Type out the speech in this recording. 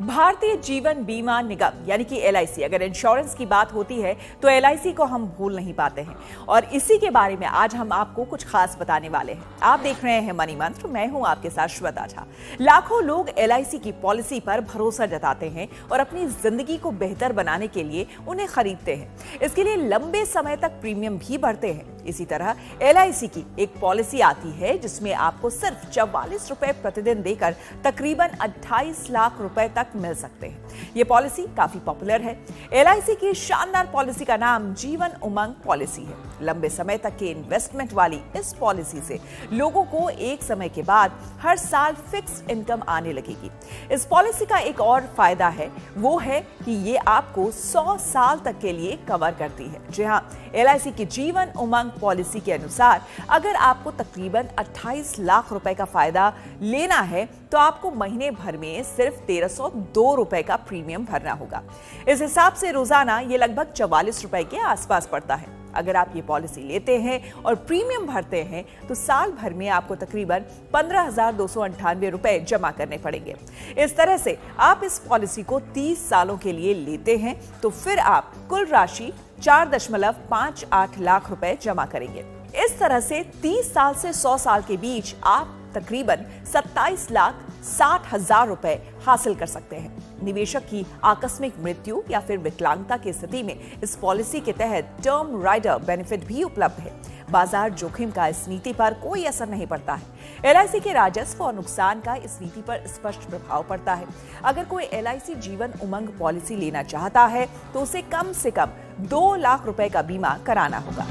भारतीय जीवन बीमा निगम यानी कि LIC, अगर इंश्योरेंस की बात होती है तो LIC को हम भूल नहीं पाते हैं और इसी के बारे में आज हम आपको कुछ खास बताने वाले हैं। आप देख रहे हैं मनी मंत्र, मैं हूं आपके साथ श्वेता झा। लाखों लोग LIC की पॉलिसी पर भरोसा जताते हैं और अपनी जिंदगी को बेहतर बनाने के लिए उन्हें खरीदते हैं। इसके लिए लंबे समय तक प्रीमियम भी भरते हैं। इसी तरह LIC की एक पॉलिसी आती है जिसमें आपको सिर्फ 44 रुपए प्रतिदिन देकर तकरीबन 28 लाख रुपए तक मिल सकते हैं। ये पॉलिसी काफी पॉपुलर है। LIC की शानदार पॉलिसी का नाम जीवन उमंग पॉलिसी है। लंबे समय तक के इन्वेस्टमेंट वाली इस पॉलिसी से लोगों को एक समय के बाद हर साल फिक्स्ड इनकम आने लगेगी। इस पॉलिसी का एक और फायदा है, वो है कि ये आपको 100 साल तक के लिए कवर करती है। जी हाँ, LIC की जीवन उमंग पॉलिसी के अनुसार अगर आपको तकरीबन 28 लाख रुपए का फायदा लेना है तो आपको महीने भर में सिर्फ 1302 रुपए का प्रीमियम भरना होगा। इस हिसाब से रोजाना ये लगभग 44 रुपए के आसपास पड़ता है। अगर आप ये पॉलिसी लेते हैं और प्रीमियम भरते हैं तो साल भर में आपको तकरीबन 15,298 रुपए जमा करने पड़ेंगे। इस तरह से आप इस पॉलिसी को 30 सालों के लिए लेते हैं तो फिर आप कुल राशि 4.58 लाख रुपए जमा करेंगे। इस तरह से 30 साल से 100 साल के बीच आप तकरीबन 27,60,000 रुपए हासिल कर सकते हैं। निवेशक की आकस्मिक मृत्यु या फिर विकलांगता की स्थिति में इस पॉलिसी के तहत टर्म राइडर बेनिफिट भी उपलब्ध है। बाजार जोखिम का इस नीति पर कोई असर नहीं पड़ता है। LIC के राजस्व और नुकसान का इस नीति पर स्पष्ट प्रभाव पड़ता है। अगर कोई LIC जीवन उमंग पॉलिसी लेना चाहता है तो उसे कम से कम 2 लाख रुपए का बीमा कराना होगा।